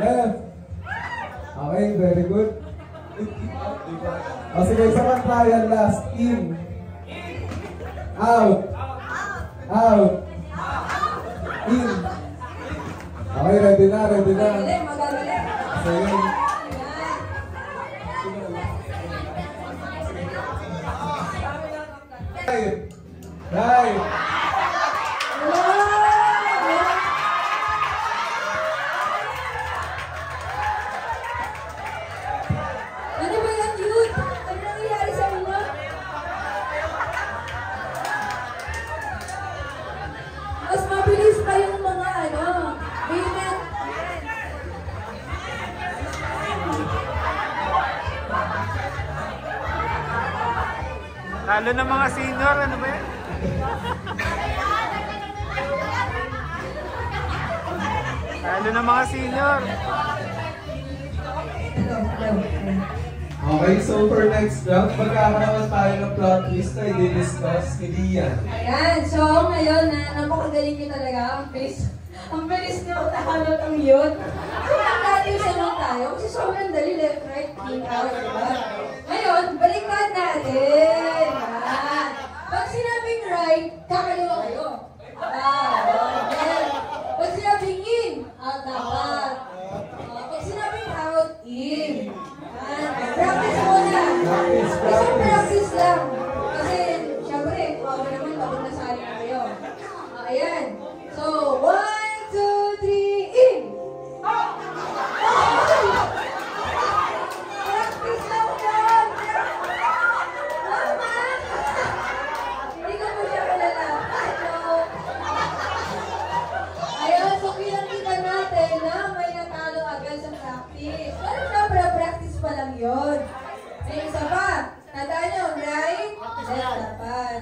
Left. Okay, very good. O sige, isa pang trial last. In. Out. Out. In. Okay, ready na, ready na. Sige. Right. Ano ba yan, dude? Ano nangyayari sa inyo? Mas mabilis pa yung mga movement. Lalo ng mga senior, ano ba yan? Lalo ng mga senior. Okay, so for next round, magkakaroon tayo ng plot twist na i-discuss ni Lian. Ayan, so ngayon napakagaling niyo talaga. Ang bilis niyo nakalot ang yun. So nag-graduation lang tayo kasi sobrang dali, left, right, in, out, diba? Ngayon, baliktad natin. Ayan. Pag sinabing right, kakaliwa kayo. Pag sinabing in, out dapat. Pag sinabing out, in. Practice muna. Isang practice lang. Kasi, syempre, ako naman kapag nasali na kayo. Ayan. So, 1, 2, 3, in! Practice lang yan! Mama! Hindi ko po siya kilala. Ayan, so kita natin na may natalo agad sa practice. Ano na, practice pa lang yun. May isa pa. Tandaan nyo, right? Left dapat.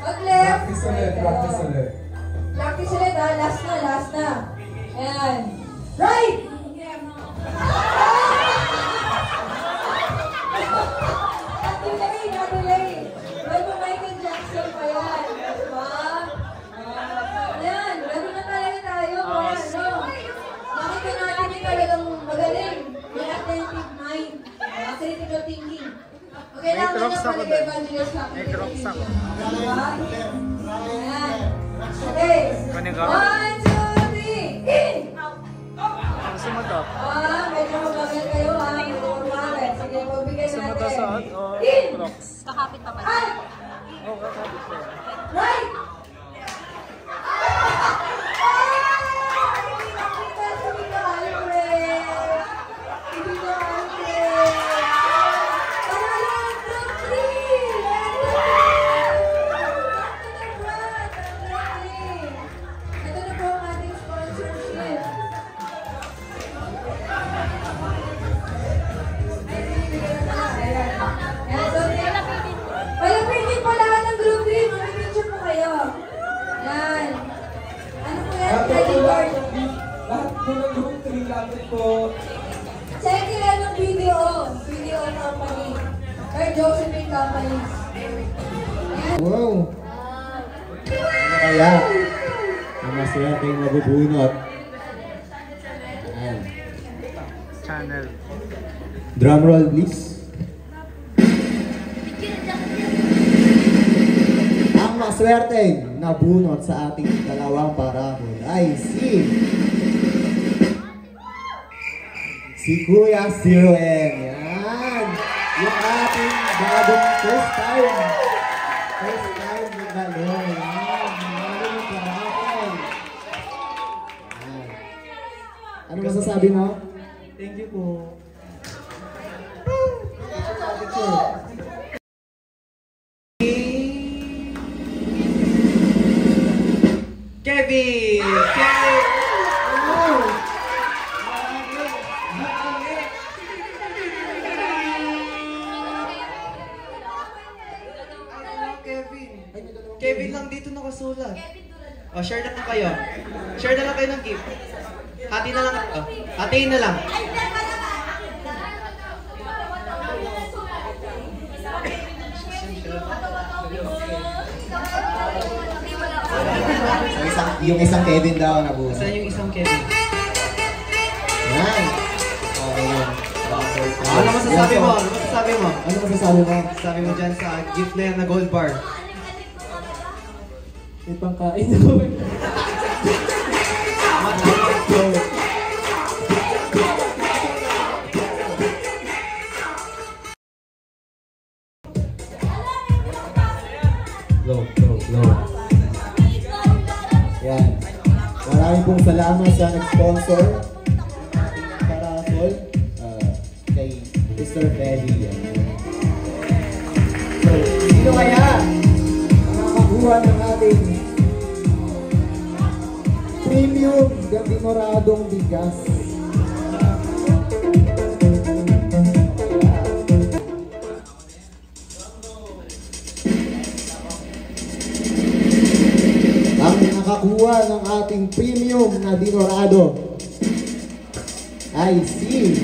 Pag left, Practice ulit, practice ulit. Practice ulit ha. Last na, last na. Ayan. Right! Natilay, natilay. Well, Michael Jackson pa yan. Diba? Ayan, gano'n na talaga tayo. Nakita natin yung talagang magaling. May attentive mind. Critical thinking. Okay lang na palagay evangelist lang. May crocs ako. Ayan. Okay. 1, 2, 3, in! Sumadap. Medyo mabagal kayo ha. Medyo mabagal. Sige, pagbigay natin. Sumadasad o In! crocs? Kakapit pa ba? Out! Oo, kakapit pa. Right! Palapitin po lahat ng group 3. Mag-picture po kayo. Yan. Ano po yan? Credit card. Lahat po ng group 3 lapit po. Check yan ng video. Video company. Or Josephine Company. Yan. Wow! Ano kaya? Ang maswerteng mabubunot. Ayan. Channel. Drum roll, please. Ang maswerteng nabunot sa ating dalawang parahon ay si Kuya Siwen. Yan! Yung ating bagong first time nagalo. Yan! Maraming parahon. Yan. Ano masasabi mo? Thank you po. Kevin! Kevin lang dito nakasulat. O, share na lang kayo. Share na lang kayo ng gift. Hati na lang. Hatiin na lang. Yung isang Kevin daw nabuo. Saan yung isang Kevin? Yan. Ano masasabi mo? Ano masasabi mo? Ano masasabi mo? Sabi mo dyan sa gift na yan na gold bar. May pangkain ako. Low. Yan. Maraming pong salamat sa nag-sponsor parasol kay Mr. Feli. So, sino kaya nakakakuha ng ating premium gandimoradong bigas? Ang nakakuha ng ating premium na dinorado ay si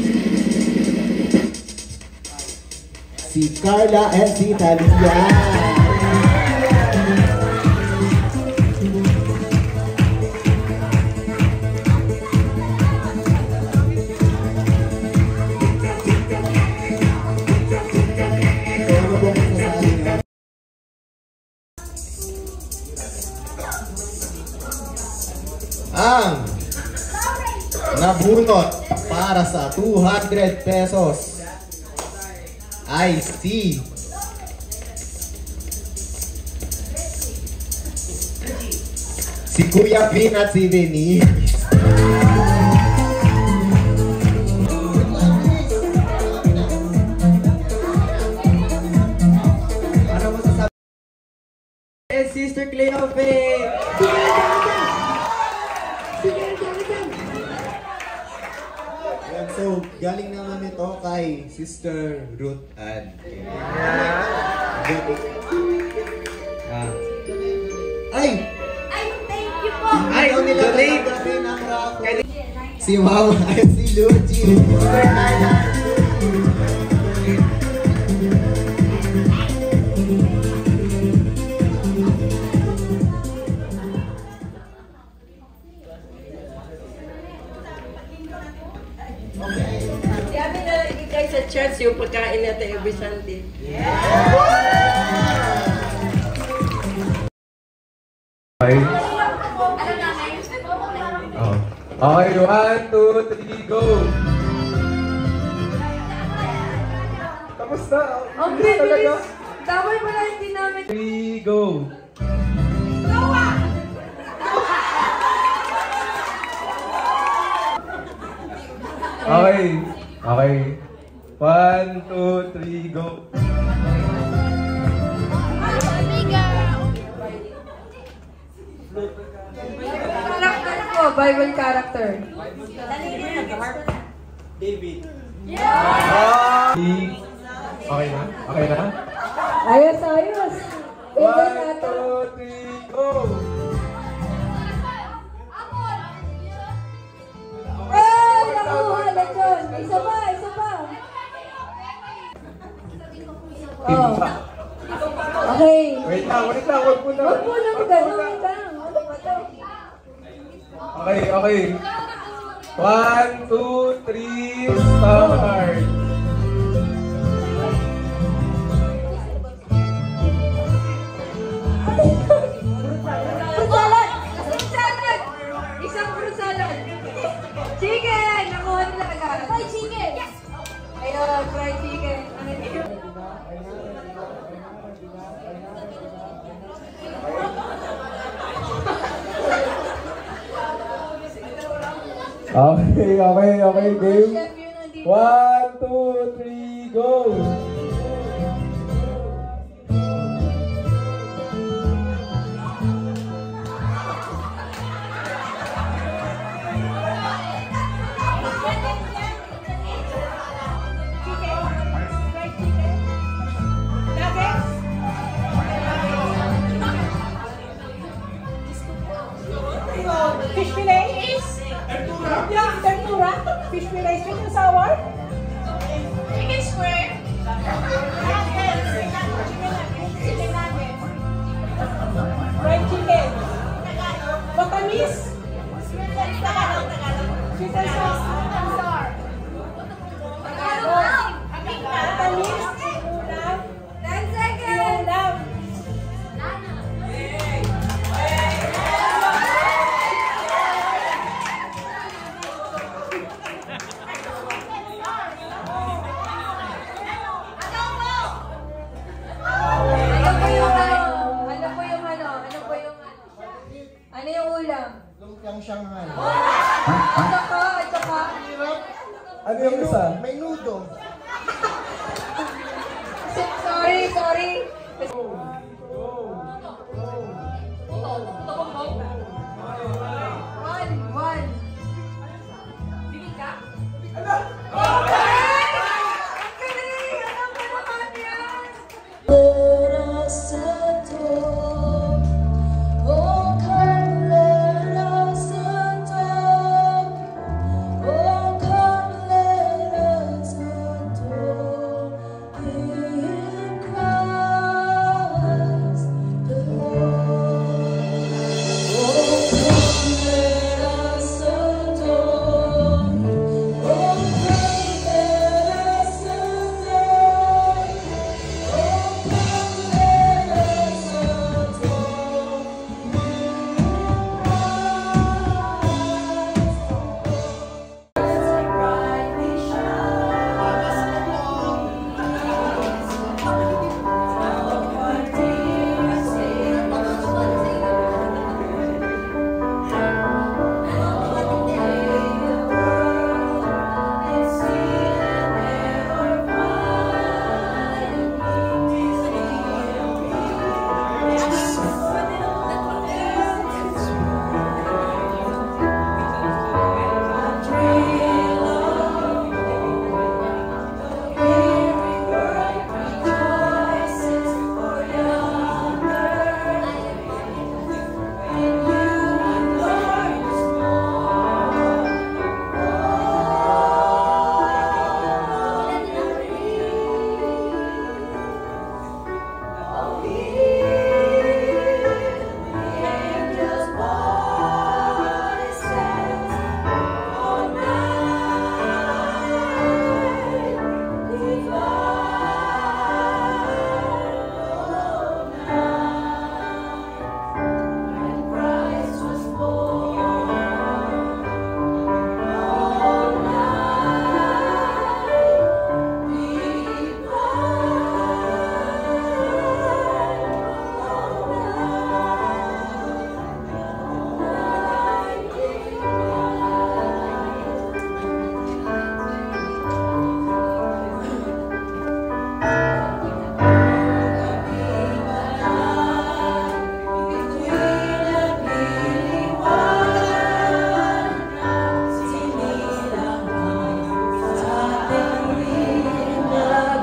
Carla and si Talia. Ang nabunot para sa 200 pesos ay si Kuya Pin at si Denise. Ano masasabi? Sister Cleope! So, galing naman ito kay Sister Ruth Ann. Ay! Thank you po! Ay, donate! Si Mama at si Luigi. Sabi na ibigay sa church yung pagkain natin every Sunday. Okay. Oh. Okay, 1, 2, 3, go! Tapos na. Ang bilis! Tawal mo na hindi namin. 3, go! Okay. Okay. 1, 2, 3, go! Character ko, Bible character. Okay na? Okay na? Ayos! 1, 2, 3, go! Eh! Nakuha na dyan! Isa pa! Oh. Okay. Wait lang. Huwag mo na. Huwag mo lang gano'n lang. Ano ba ito? Okay. 1, 2, 3, start! Fruit salad! Isang fruit salad! Chicken! Nakuha nila agad. Fried chicken! Yes! Ayun, fried chicken. Okay, game. Chef yun nandito. 1, 2, 3, go! Fish fillet? Yeah, tempura. Fish fillet, sweet and sour. Chicken square. Chicken nuggets. Fried chicken. Batamis. Sweet and sour. Ano yung isa? May nudo. Sorry. One.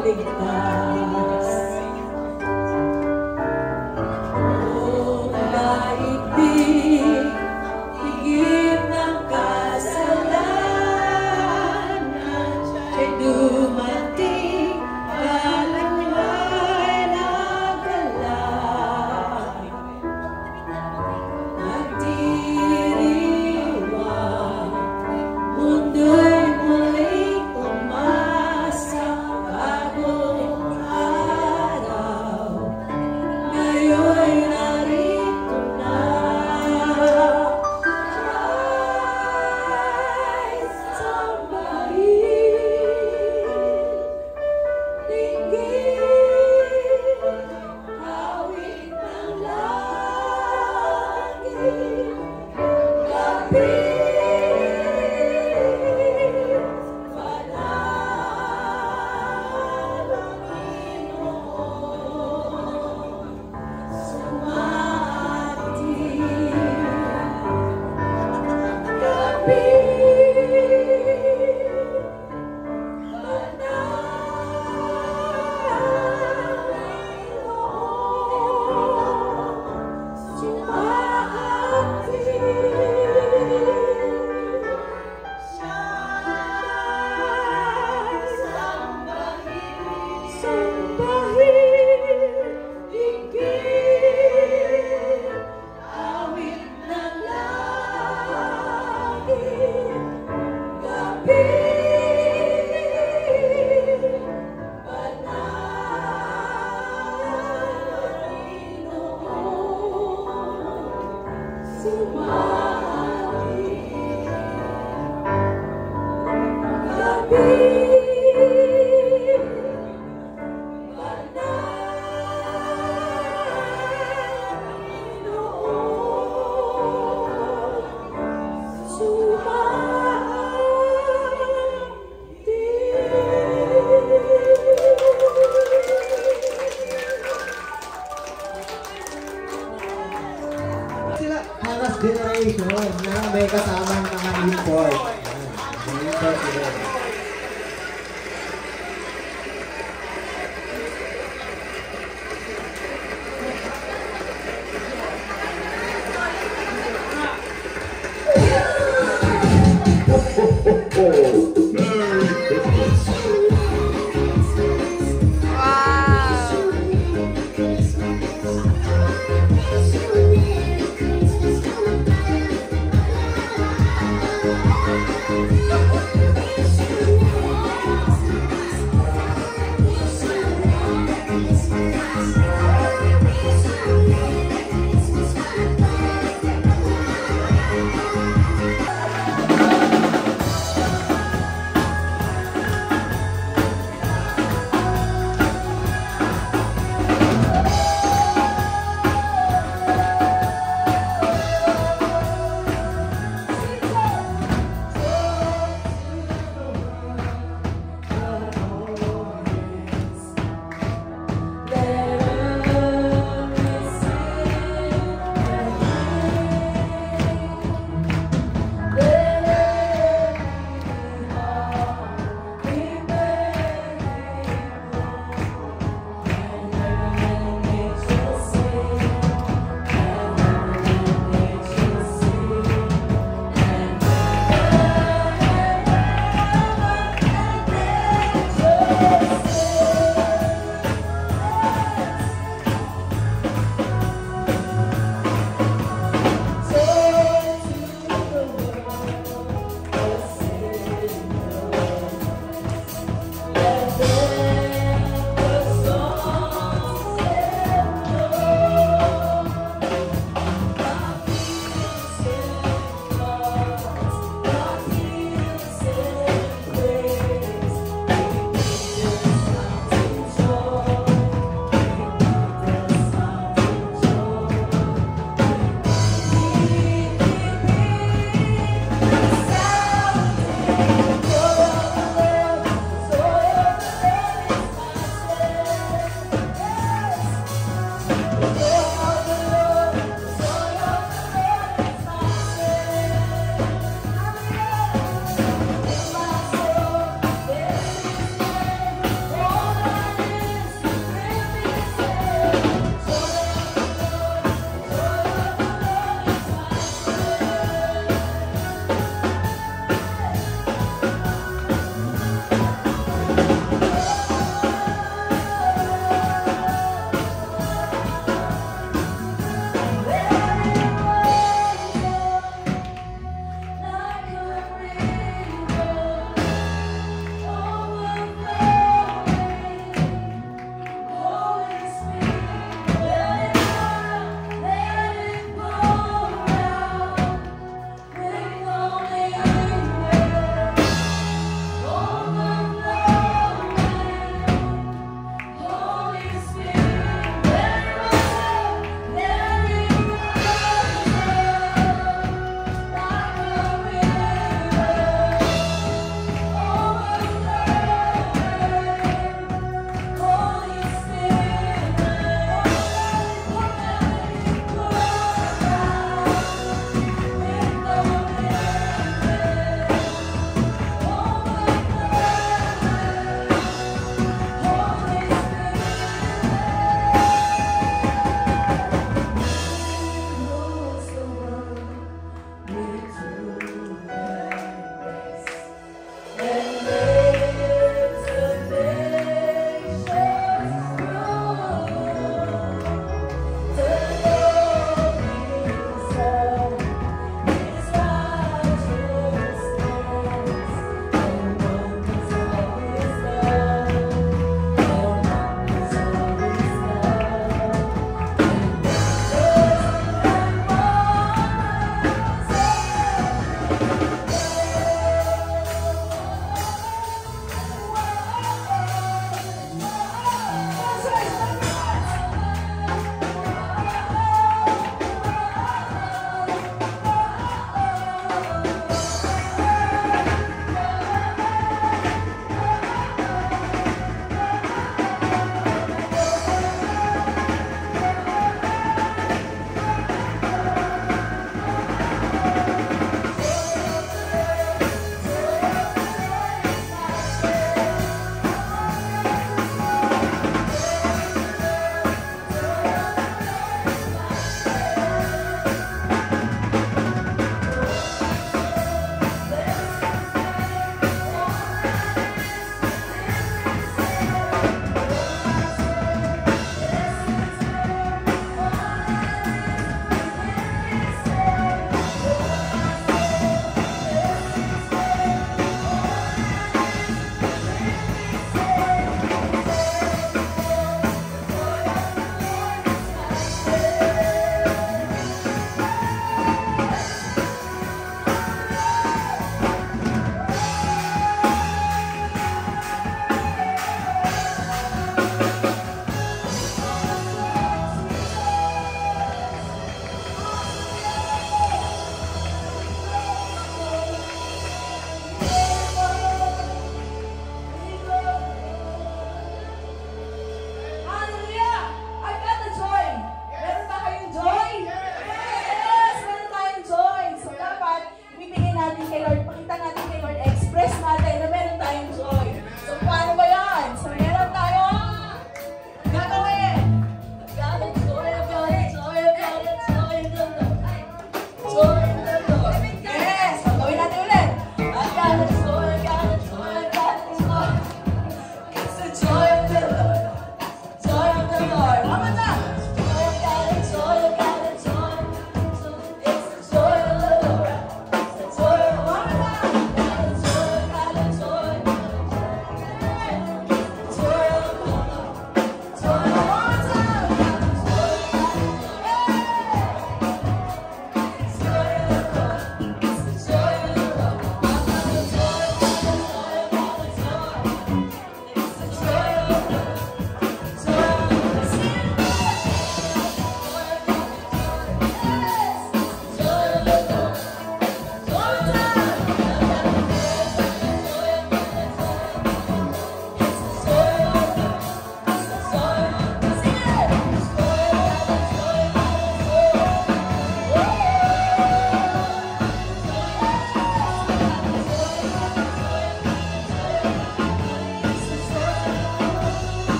Bigay ka?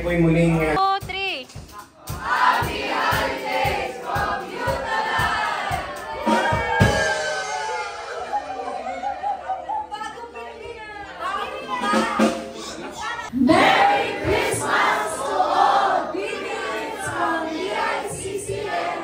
po'y muling... 2, 3. Merry Christmas to all! Greetings from DICCN.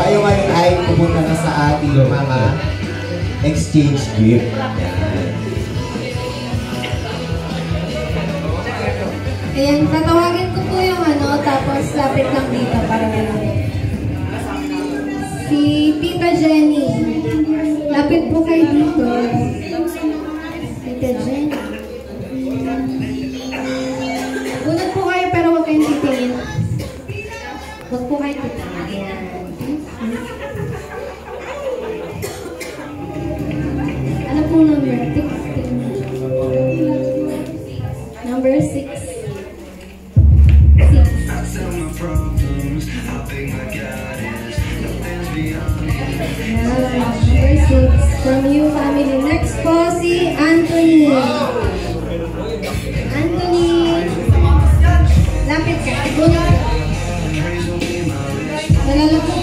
Tayo ngayon ay pupunta na sa ating mga exchange gift. Yan. Ayan, tatawagin ko po yung tapos lapit lang dito para si Tita Jenny. Lapit po kayo dito. Tita Jenny. Bunot po kayo pero huwag kayong titingin. Huwag po kayo titingin. Ayan. Ano po number? Number 6. From you family. Next po si Anthony. Anthony. Lapit ka. Nalalapot.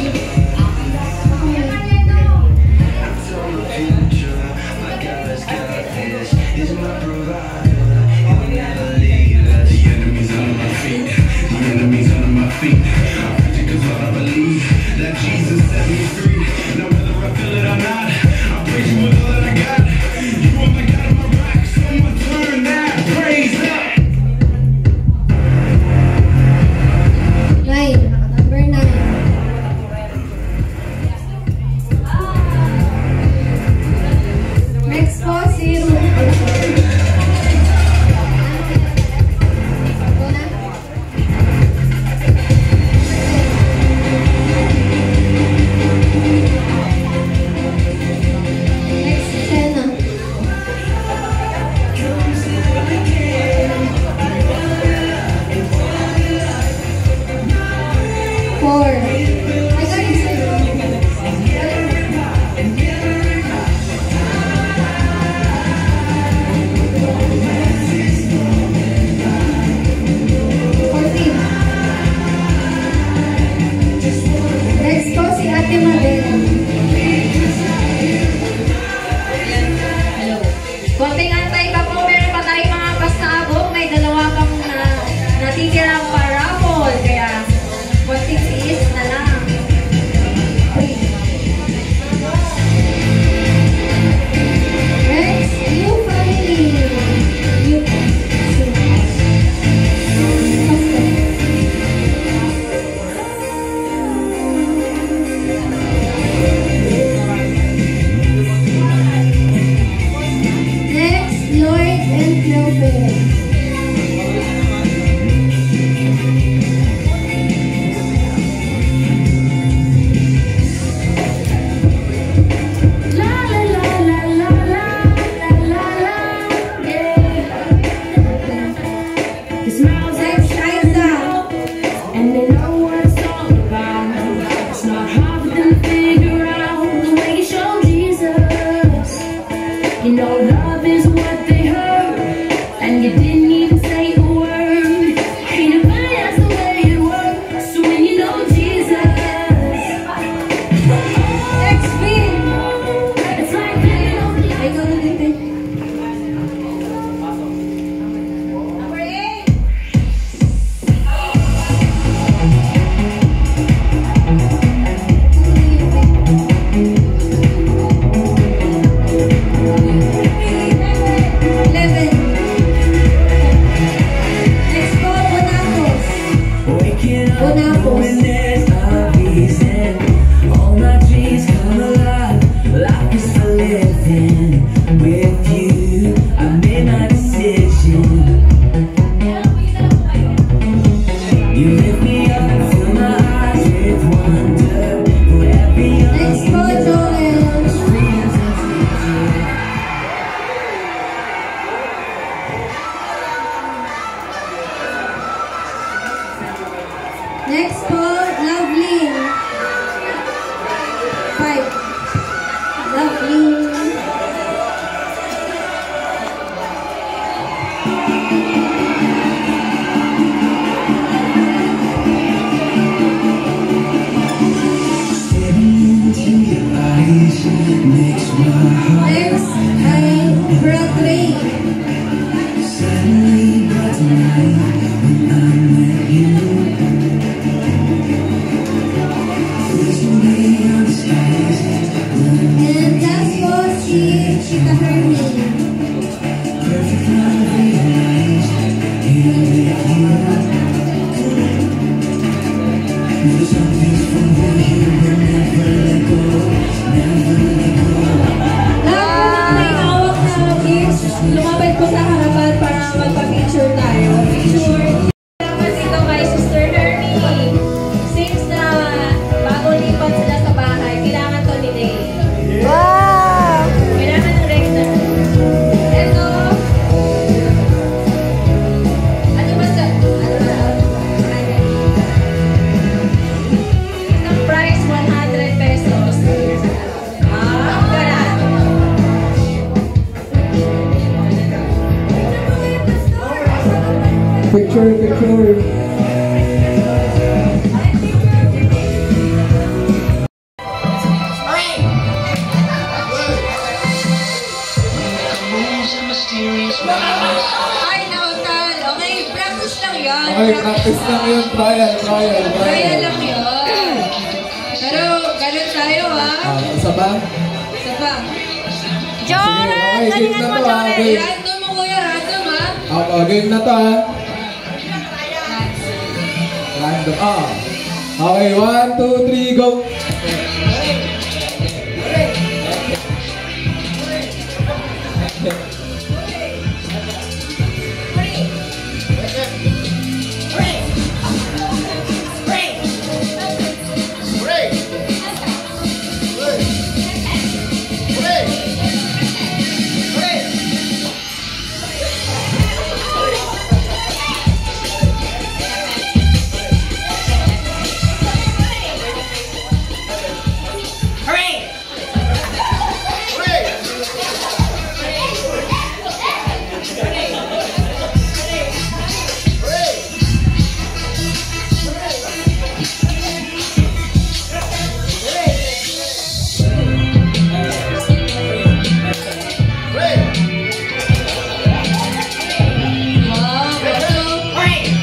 Ay, nautal. Okay, practice lang yan. Okay, practice lang yun. Trial. Kaya lang yun. Pero, ganun tayo, ha? Isa ba? Isa pa. Joran! Okay, game na to ha. Game. Random mo, kuya. Random, ha? Game na to ha. Random. Okay, 1, 2, 3, go.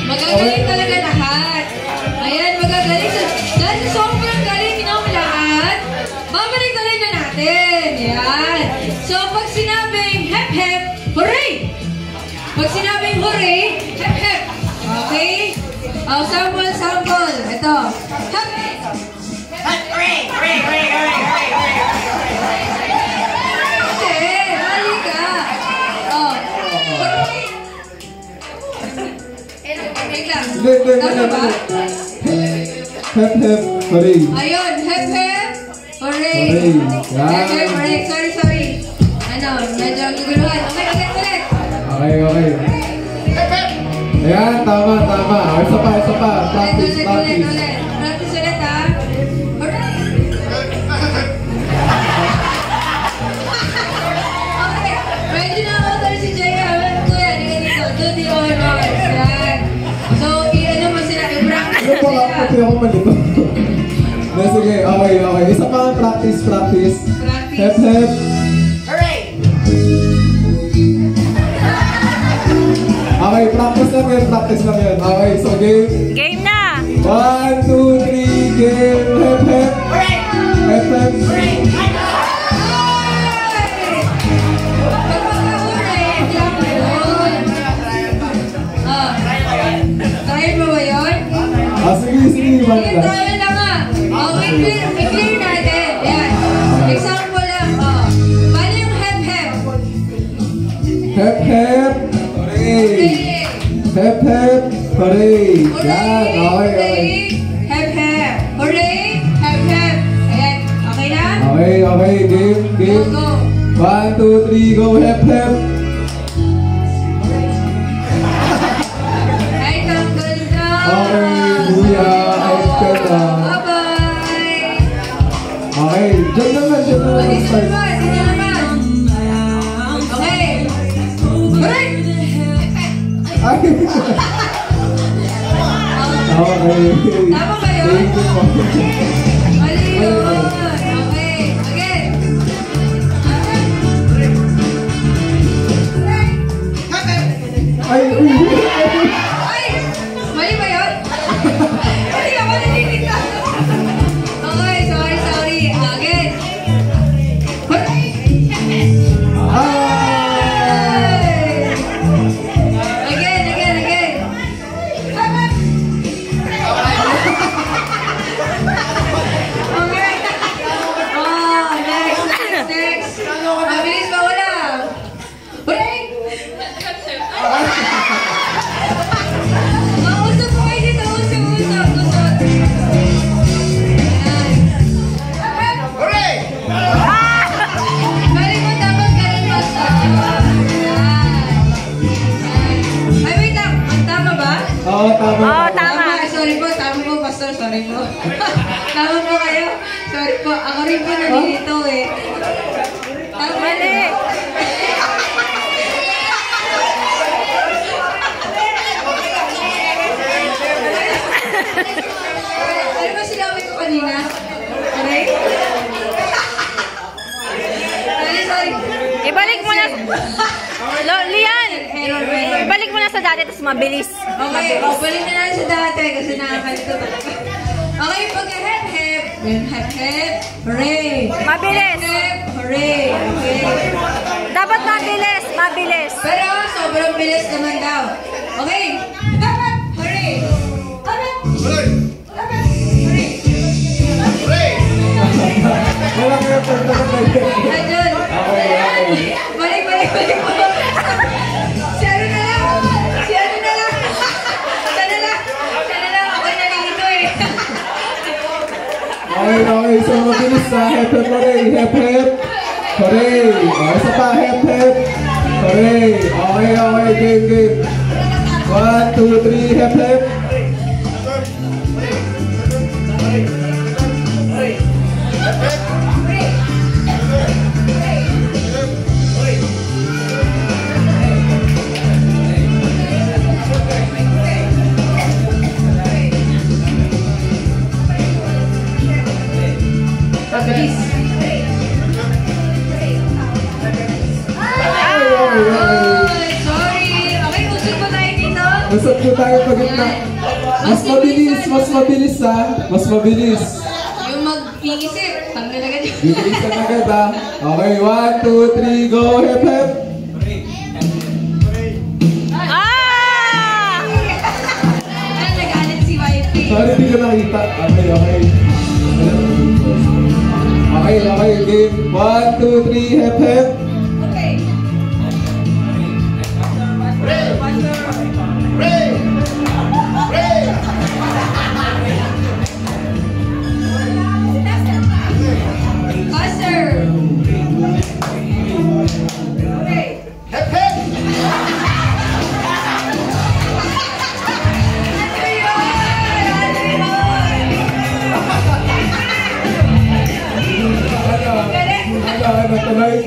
Magagaling talaga lahat. Ayan, magagaling. Dahil sa sobrang galing ng lahat, babalik talaga natin. Ayan. So, pag sinabing hep hep, hooray! Pag sinabing hooray, hep hep. Okay? Sample. Ito. Hep hep. Hooray! Hindi, mali ka. Hooray! Tama ba? Hep, hooray. Ayun, hep hep, hooray. Hooray. Hep hep, hooray. Sorry. Medyo guguluhan. Okay, ulit. Okay. Ayan, tama. Isa pa. Practice. Ulit. Practice ulit, ha? Hooray. Okay, ready na ako tayo si Jaya. Kuya, dito. Do the honors. Yan. So, i-ano mo sila, i-practice Ano po sila. ako malito? Sige, okay. Isa pa practice. Practice. Hep, hep. Hooray! Okay, practice lang yun. Okay, so game. Game na! 1, 2, 3, game. Hep, hep. Hooray! Hep, hep. Hooray! Try mo ba yun? Sige, one Sige, lang. try lang nga. I-clear natin. Yan. Example lang. Paano yung hep hep? Hep, hep. Hooray. Hep, hep. Hooray. Yan, okay. Hep hep. Hooray. Hep hep. Ayan. Okay na? Okay, game. Go. 1, 2, 3, go. Hep, hep. Ay, tanggal na. Okay, kuya. Ayos ka na. Bye-bye. Okay, dyan naman. Dito naman. Okay. Hooray. Ay. Okay. Tama ba yun? Thank you po. Mali yun. Okay. Again. Ay, Ay! Mali ba yun? Hindi ako nanitignan. Okay, sorry. Again. Hooray! Ay! Again. Okay. Next. Mabilis pa wala. Hooray! Usap po kayo dito. Usap. Ayan. Hooray! Balik mo dapat ka rin basta. Ay, wait lang. Tama ba? Oo, tama. Tama. Sorry po. Tama po, Pastor. Sorry po. Tama po kayo. Sorry po. Ako rin po nalilito eh. Tama. Mali! Lian, balik mo na sa dati, tapos mabilis. Okay, balik na lang sa dati kasi nakakalito talaga. Okay, pag-hep-hep. Then hep-hep, hooray. Mabilis. Hep-hep, hooray. Okay. Dapat mabilis, mabilis. Pero sobrang bilis naman daw. Okay. Hep-hep, hooray. Hep-hep, hooray. Hep-hep, hooray. Wala kayo pagkakagay. Ayun. Balik. Si ano na lang. Siya na lang. Ako nalilito eh. Okay. So, mabilis na. Hep-hep, hooray. Hep-hep. Hooray. Isa pa. Hep-hep. Hooray. Okay. Game. 1, 2, 3. Hep-hep. Mabilis. Sorry. Okay, usap po tayo dito. Usap po tayo pag gitna. Mas mabilis ha. Mas mabilis. Yung mag-iisip. Tanggal agad yun. Bibilis ka agad ha. Okay, 1, 2, 3, go. Hep-hep. Ah! Nagalit si YP. Sorry, hindi ko nakita. Okay. Okay, game. 1, 2, 3, hep-hep. Okay. Faster. Okay.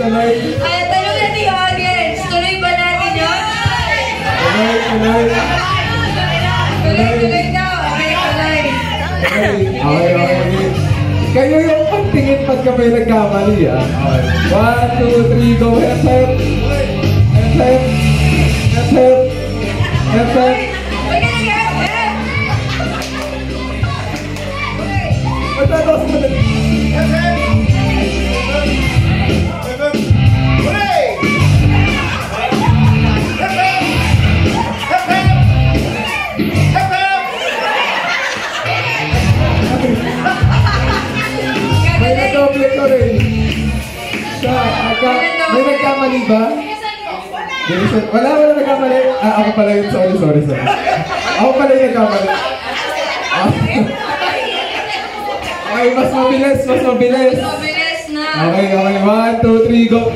Tuloy. Ay, tanong natin yung audience. Tuloy ba natin yun? Tuloy. Tuloy daw. Okay. Okay. Kayo yung pagtingin pagka may nagkamali ah. 1, 2, 3, go. Hep-hep. Huwag ka nag-hep-hep. Matapos mo na. May nadoble ko rin. May nagkamali ba? Wala nagkamali. Ako pala yun. Sorry. Ako pala yung nagkamali. Okay, mas mabilis. Mabilis na. Okay. 1, 2, 3, go.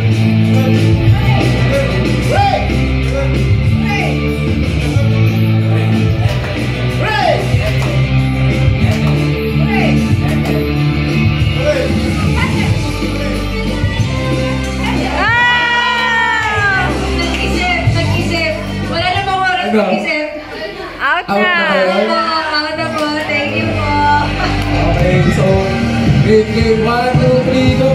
Nag-isip. Wala na bang oras mag-isip? Out Out na na. kayo? Ako na po. Thank you po. Okay, so game 1, 2, 3, go.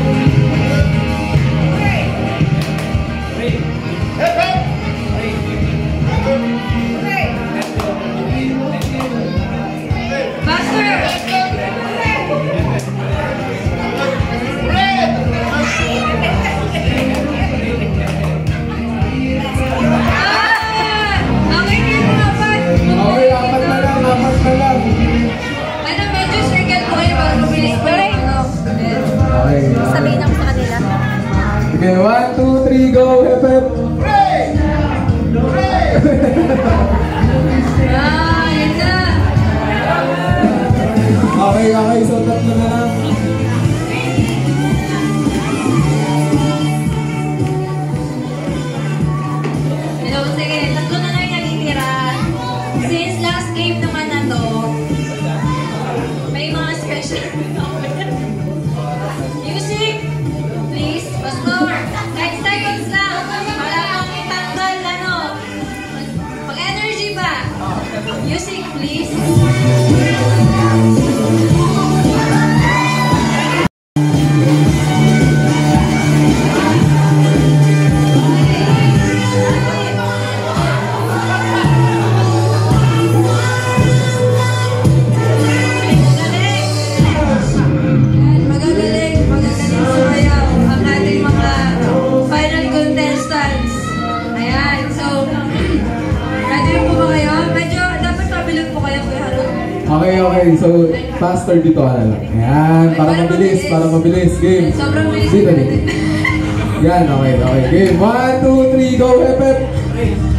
Okay, apat na lang. Ano, medyo circle po kayo para mabilis po rin. Okay. Sabihin ako sa kanila. Okay, 1, 2, 3, go. Hep-hep. Yan na. Okay, so tatlo na lang. Hello, sige. Tatlo na lang yung natitira. Since last game naman na to, may mga special. Music, please. Mas more. 9 seconds lang. Para kang itanggal, Mag-energy ba? Music, please. Okay, so faster dito na lang. Ayan, para mabilis, para mabilis. Game. Sobrang bilis. Dito, dito. Yan, okay, okay. Game. 1, 2, 3, go, hep, hep.